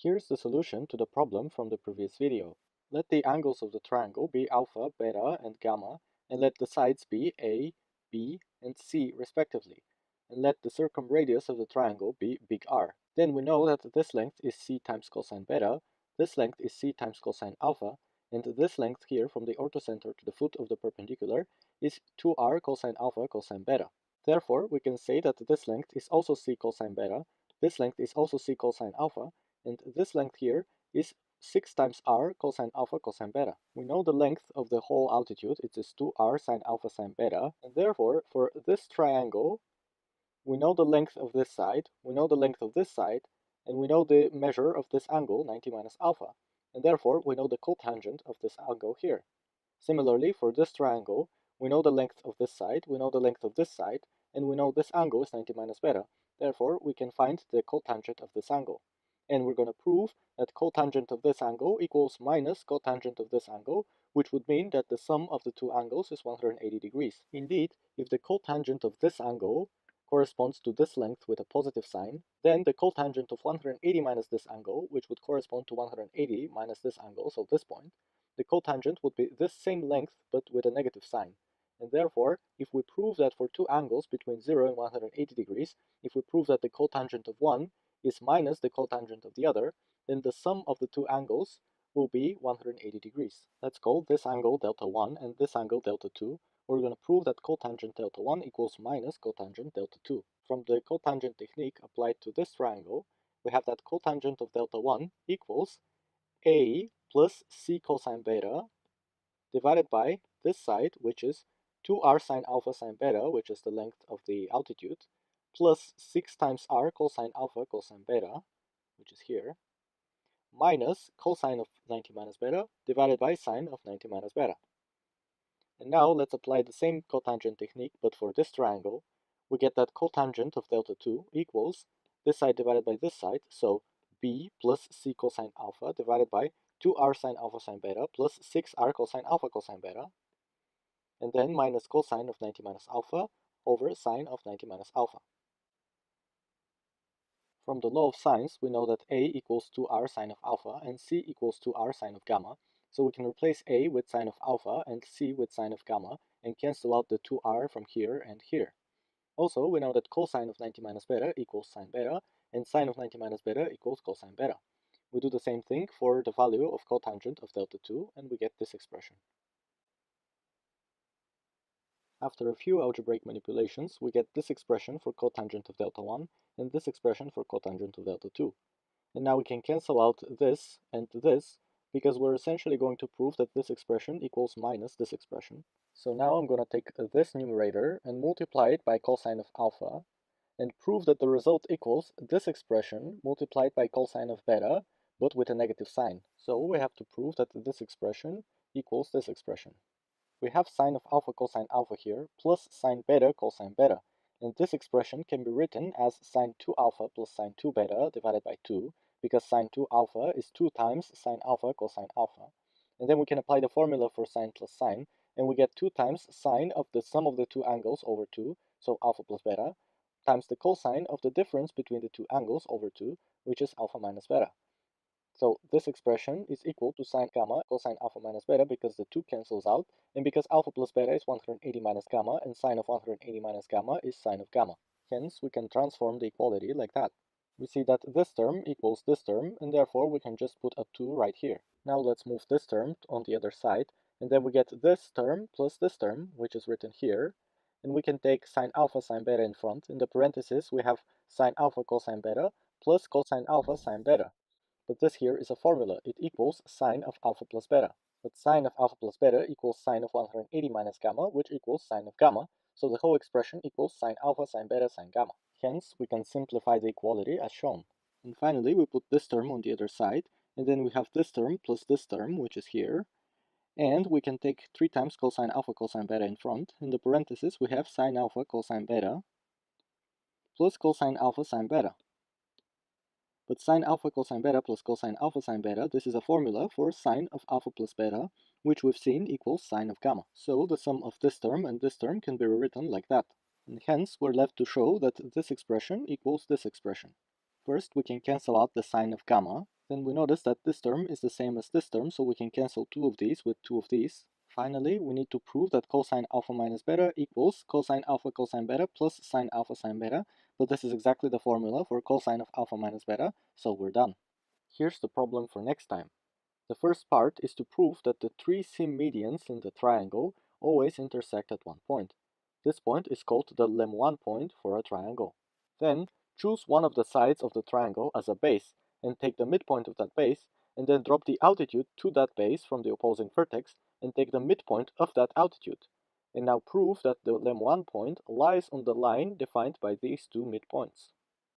Here's the solution to the problem from the previous video. Let the angles of the triangle be alpha, beta, and gamma, and let the sides be A, B, and C respectively. And let the circumradius of the triangle be big R. Then we know that this length is C times cosine beta, this length is C times cosine alpha, and this length here from the orthocenter to the foot of the perpendicular is 2R cosine alpha cosine beta. Therefore, we can say that this length is also C cosine beta, this length is also C cosine alpha, and this length here is 6 times r cosine alpha cosine beta. We know the length of the whole altitude, it is 2r sine alpha sine beta, and therefore for this triangle, we know the length of this side, we know the length of this side, and we know the measure of this angle, 90 minus alpha, and therefore we know the cotangent of this angle here. Similarly, for this triangle, we know the length of this side, we know the length of this side, and we know this angle is 90 minus beta. Therefore, we can find the cotangent of this angle. And we're going to prove that cotangent of this angle equals minus cotangent of this angle, which would mean that the sum of the two angles is 180 degrees. Indeed, if the cotangent of this angle corresponds to this length with a positive sign, then the cotangent of 180 minus this angle, which would correspond to 180 minus this angle, so this point, the cotangent would be this same length but with a negative sign. And therefore, if we prove that for two angles between 0 and 180 degrees, if we prove that the cotangent of one is minus the cotangent of the other, then the sum of the two angles will be 180 degrees. Let's call this angle delta 1 and this angle delta 2. We're going to prove that cotangent delta 1 equals minus cotangent delta 2. From the cotangent technique applied to this triangle, we have that cotangent of delta 1 equals A plus C cosine beta divided by this side, which is 2r sine alpha sine beta, which is the length of the altitude, plus 6 times r cosine alpha cosine beta, which is here, minus cosine of 90 minus beta divided by sine of 90 minus beta. And now let's apply the same cotangent technique, but for this triangle, we get that cotangent of delta 2 equals this side divided by this side, so b plus c cosine alpha divided by 2r sine alpha sine beta plus 6r cosine alpha cosine beta, and then minus cosine of 90 minus alpha over sine of 90 minus alpha. From the law of sines, we know that a equals 2r sine of alpha and c equals 2r sine of gamma, so we can replace a with sine of alpha and c with sine of gamma and cancel out the 2r from here and here. Also, we know that cosine of 90 minus beta equals sine beta, and sine of 90 minus beta equals cosine beta. We do the same thing for the value of cotangent of delta 2, and we get this expression. After a few algebraic manipulations, we get this expression for cotangent of delta 1, and this expression for cotangent of delta 2. And now we can cancel out this and this, because we're essentially going to prove that this expression equals minus this expression. So now I'm going to take this numerator and multiply it by cosine of alpha, and prove that the result equals this expression multiplied by cosine of beta, but with a negative sign. So we have to prove that this expression equals this expression. We have sine of alpha cosine alpha here, plus sine beta cosine beta, and this expression can be written as sine 2 alpha plus sine 2 beta divided by 2, because sine 2 alpha is 2 times sine alpha cosine alpha. And then we can apply the formula for sine plus sine, and we get 2 times sine of the sum of the two angles over 2, so alpha plus beta, times the cosine of the difference between the two angles over 2, which is alpha minus beta. So this expression is equal to sine gamma cosine alpha minus beta, because the 2 cancels out, and because alpha plus beta is 180 minus gamma, and sine of 180 minus gamma is sine of gamma. Hence, we can transform the equality like that. We see that this term equals this term, and therefore we can just put a 2 right here. Now let's move this term on the other side, and then we get this term plus this term, which is written here, and we can take sine alpha sine beta in front. In the parentheses, we have sine alpha cosine beta plus cosine alpha sine beta. But this here is a formula. It equals sine of alpha plus beta. But sine of alpha plus beta equals sine of 180 minus gamma, which equals sine of gamma. So the whole expression equals sine alpha sine beta sine gamma. Hence, we can simplify the equality as shown. And finally, we put this term on the other side, and then we have this term plus this term, which is here. And we can take 3 times cosine alpha cosine beta in front. In the parentheses, we have sine alpha cosine beta plus cosine alpha sine beta. But sine alpha cosine beta plus cosine alpha sine beta, this is a formula for sine of alpha plus beta, which we've seen equals sine of gamma. So the sum of this term and this term can be rewritten like that. And hence, we're left to show that this expression equals this expression. First, we can cancel out the sine of gamma, Then we notice that this term is the same as this term, so we can cancel two of these with two of these. Finally, we need to prove that cosine alpha minus beta equals cosine alpha cosine beta plus sine alpha sine beta, but this is exactly the formula for cosine of alpha minus beta, so we're done. Here's the problem for next time. The first part is to prove that the three medians in the triangle always intersect at one point. This point is called the lim1 point for a triangle. Then, choose one of the sides of the triangle as a base, and take the midpoint of that base, and then drop the altitude to that base from the opposing vertex, and take the midpoint of that altitude. And now prove that the lim1 point lies on the line defined by these two midpoints.